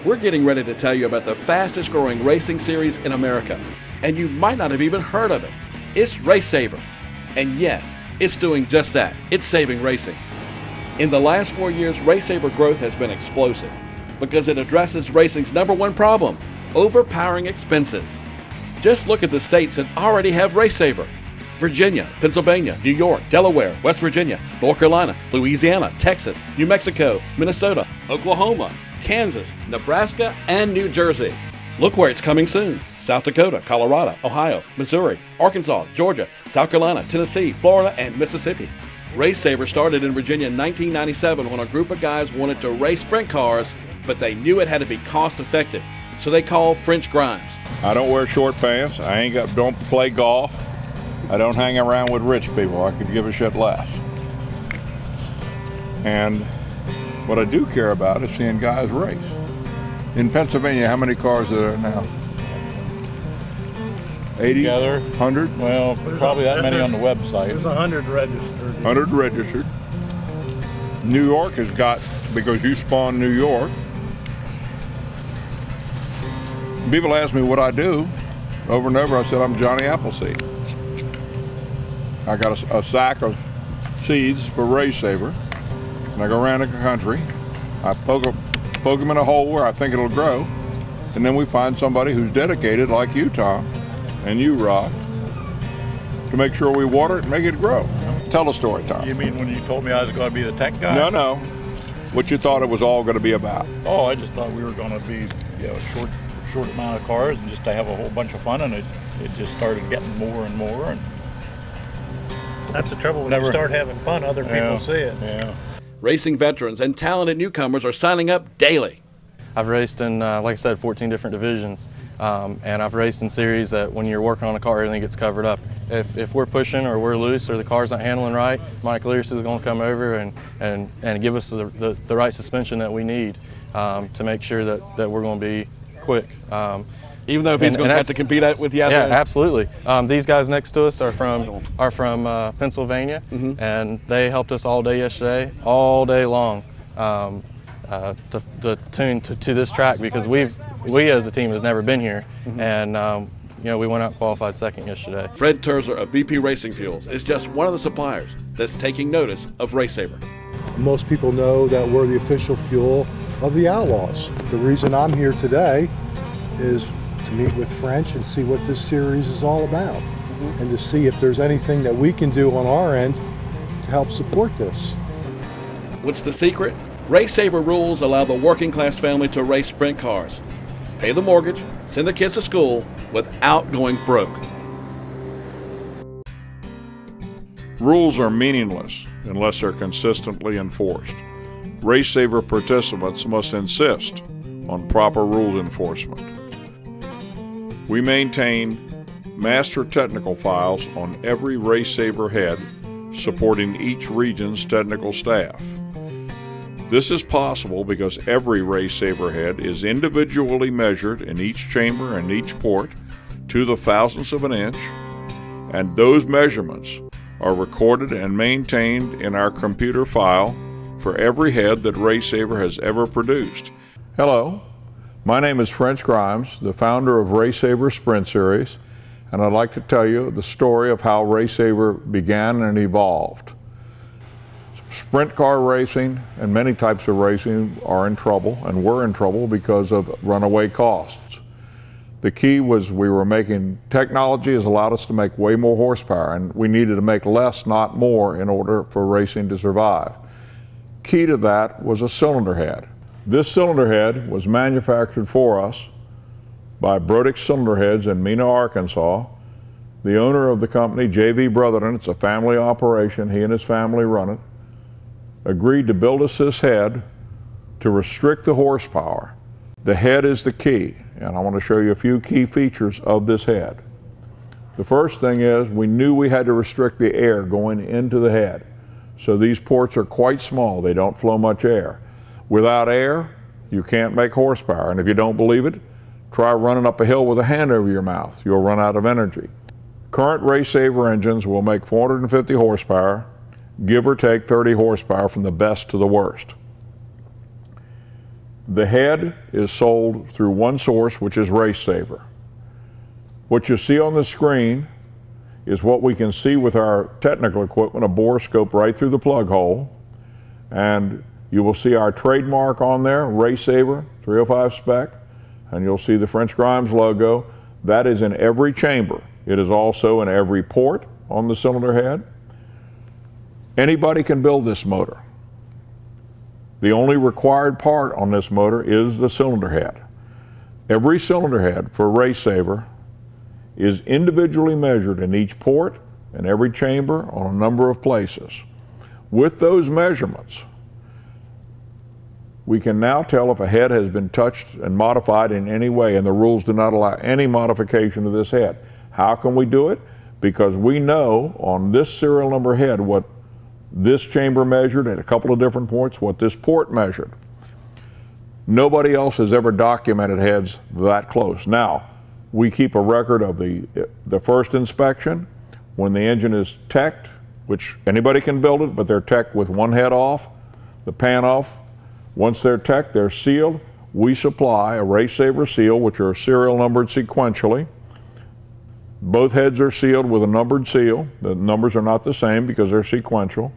We're getting ready to tell you about the fastest growing racing series in America, and you might not have even heard of it. It's RaceSaver. And yes, it's doing just that. It's saving racing. In the last 4 years, RaceSaver growth has been explosive because it addresses racing's #1 problem, overpowering expenses. Just look at the states that already have RaceSaver: Virginia, Pennsylvania, New York, Delaware, West Virginia, North Carolina, Louisiana, Texas, New Mexico, Minnesota, Oklahoma, Kansas, Nebraska, and New Jersey. Look where it's coming soon: South Dakota, Colorado, Ohio, Missouri, Arkansas, Georgia, South Carolina, Tennessee, Florida, and Mississippi. RaceSaver started in Virginia in 1997 when a group of guys wanted to race sprint cars, but they knew it had to be cost effective, so they called French Grimes. I don't wear short pants. Don't play golf. I don't hang around with rich people. I could give a shit less. And what I do care about is seeing guys race. In Pennsylvania, how many cars are there now? 80? Together? 100? Well, probably that many on the website. There's 100 registered. 100 registered. New York has got, because you spawned New York. People ask me what I do. Over and over, I said, I'm Johnny Appleseed. I got a sack of seeds for RaceSaver, and I go around the country. I poke them in a hole where I think it'll grow, and then we find somebody who's dedicated, like you, Tom, and you, Rob, to make sure we water it and make it grow. Tell the story, Tom. You mean when you told me I was going to be the tech guy? No. What you thought it was all going to be about? Oh, I just thought we were going to be, a short amount of cars and just to have a whole bunch of fun, and it just started getting more and more. And that's the trouble when you start having fun, other people see it. Yeah. Racing veterans and talented newcomers are signing up daily. I've raced in, like I said, 14 different divisions, and I've raced in series that when you're working on a car, everything gets covered up. If we're pushing or we're loose or the car's not handling right, Mike Lears is going to come over and give us the right suspension that we need to make sure that we're going to be quick. Even though if he's going to have to compete with you out there? Yeah, absolutely. These guys next to us are from Pennsylvania, and they helped us all day yesterday, all day long, to tune to this track, because we as a team have never been here, and we went out qualified second yesterday. Fred Terzer of VP Racing Fuels is just one of the suppliers that's taking notice of RaceSaver. Most people know that we're the official fuel of the Outlaws. The reason I'm here today is to meet with French and see what this series is all about, and to see if there's anything that we can do on our end to help support this. What's the secret? RaceSaver rules allow the working class family to race sprint cars, pay the mortgage, send their kids to school without going broke. Rules are meaningless unless they're consistently enforced. RaceSaver participants must insist on proper rules enforcement. We maintain master technical files on every RaceSaver head, supporting each region's technical staff. This is possible because every RaceSaver head is individually measured in each chamber and each port to the thousandths of an inch, and those measurements are recorded and maintained in our computer file for every head that RaceSaver has ever produced. Hello, my name is French Grimes, the founder of RaceSaver Sprint Series, and I'd like to tell you the story of how RaceSaver began and evolved. Sprint car racing and many types of racing are in trouble, and we're in trouble because of runaway costs. The key was technology has allowed us to make way more horsepower, and we needed to make less, not more, in order for racing to survive. Key to that was a cylinder head. This cylinder head was manufactured for us by Brodick Cylinder Heads in Mena, Arkansas. The owner of the company, J.V. Brotherton, it's a family operation, he and his family run it, agreed to build us this head to restrict the horsepower. The head is the key, and I want to show you a few key features of this head. The first thing is we knew we had to restrict the air going into the head. So these ports are quite small, they don't flow much air. Without air, you can't make horsepower, and if you don't believe it, try running up a hill with a hand over your mouth. You'll run out of energy. Current RaceSaver engines will make 450 horsepower, give or take 30 horsepower from the best to the worst. The head is sold through one source, which is RaceSaver. What you see on the screen is what we can see with our technical equipment, a bore scope right through the plug hole. And you will see our trademark on there, RaceSaver 305 spec, and you'll see the French Grimes logo. That is in every chamber. It is also in every port on the cylinder head. Anybody can build this motor. The only required part on this motor is the cylinder head. Every cylinder head for RaceSaver is individually measured in each port and every chamber on a number of places. With those measurements, we can now tell if a head has been touched and modified in any way, and the rules do not allow any modification of this head. How can we do it? Because we know on this serial number head what this chamber measured at a couple of different ports, what this port measured. Nobody else has ever documented heads that close. Now, we keep a record of the first inspection, when the engine is teched, which anybody can build it, but they're teched with one head off, the pan off. Once they're teched, they're sealed. We supply a RaceSaver seal, which are serial numbered sequentially. Both heads are sealed with a numbered seal. The numbers are not the same because they're sequential.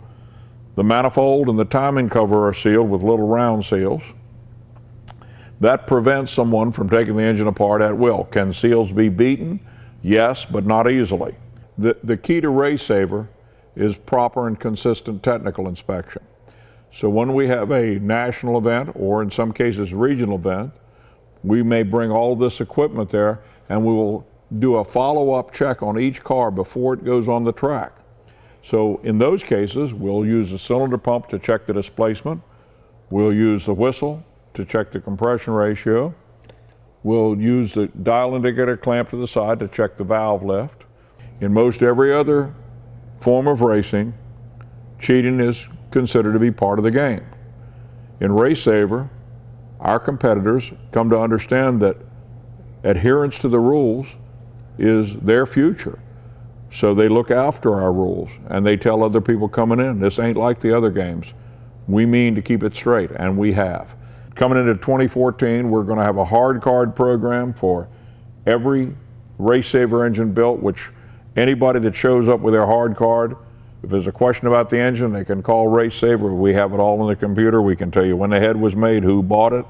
The manifold and the timing cover are sealed with little round seals. That prevents someone from taking the engine apart at will. Can seals be beaten? Yes, but not easily. The key to RaceSaver is proper and consistent technical inspection. So when we have a national event, or in some cases regional event, we may bring all this equipment there and we will do a follow-up check on each car before it goes on the track. So in those cases, we'll use the cylinder pump to check the displacement. We'll use the whistle to check the compression ratio. We'll use the dial indicator clamp to the side to check the valve lift. In most every other form of racing, cheating is considered to be part of the game. In RaceSaver, our competitors come to understand that adherence to the rules is their future. So they look after our rules and they tell other people coming in, this ain't like the other games. We mean to keep it straight, and we have. Coming into 2014, we're going to have a hard card program for every RaceSaver engine built, which anybody that shows up with their hard card, if there's a question about the engine, they can call RaceSaver. We have it all in the computer. We can tell you when the head was made, who bought it,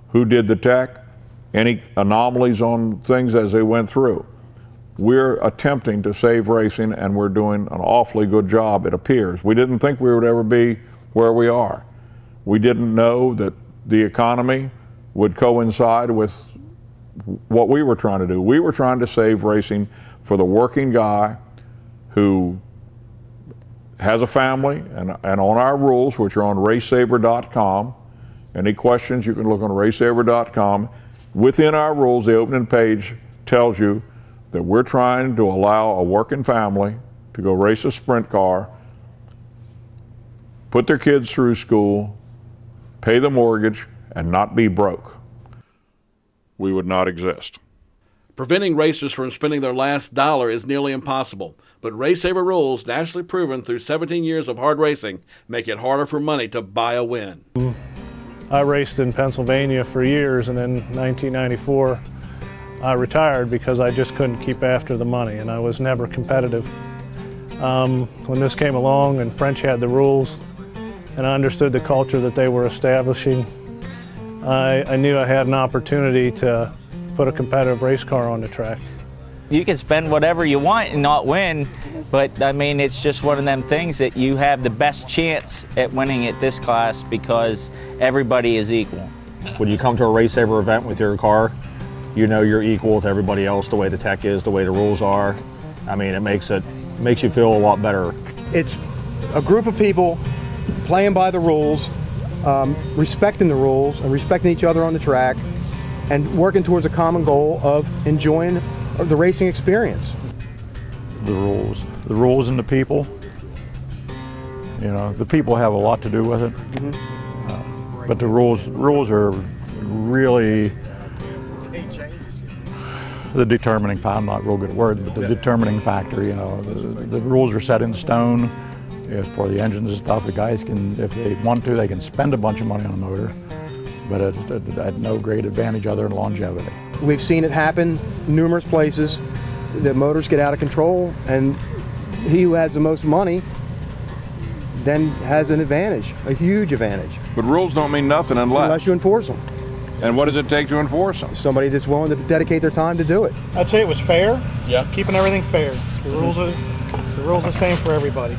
who did the tech, any anomalies on things as they went through. We're attempting to save racing, and we're doing an awfully good job, it appears. We didn't think we would ever be where we are. We didn't know that the economy would coincide with what we were trying to do. We were trying to save racing for the working guy who has a family, and on our rules, which are on RaceSaver.com. Any questions, you can look on RaceSaver.com. Within our rules, the opening page tells you that we're trying to allow a working family to go race a sprint car, put their kids through school, pay the mortgage, and not be broke. We would not exist. Preventing racers from spending their last dollar is nearly impossible, but RaceSaver rules, nationally proven through 17 years of hard racing, make it harder for money to buy a win. I raced in Pennsylvania for years, and in 1994 I retired because I just couldn't keep after the money, and I was never competitive. When this came along and French had the rules, and I understood the culture that they were establishing, I knew I had an opportunity to put a competitive race car on the track. You can spend whatever you want and not win, but I mean, it's just one of them things that you have the best chance at winning at this class because everybody is equal. When you come to a RaceSaver event with your car, you know you're equal to everybody else, the way the tech is, the way the rules are. I mean, it makes you feel a lot better. It's a group of people playing by the rules, respecting the rules and respecting each other on the track, and working towards a common goal of enjoying the racing experience. The rules and the people. You know, the people have a lot to do with it. Mm-hmm. But the rules are really the determining factor. I'm not real good at words, but the determining factor. You know, the rules are set in stone. For the engines and stuff, the guys can, if they want to, they can spend a bunch of money on a motor. but it had no great advantage other than longevity. We've seen it happen numerous places. The motors get out of control, and he who has the most money then has an advantage, a huge advantage. But rules don't mean nothing Unless you enforce them. And what does it take to enforce them? Somebody that's willing to dedicate their time to do it. I'd say it was fair. Yeah. Keeping everything fair. The rules are the same for everybody.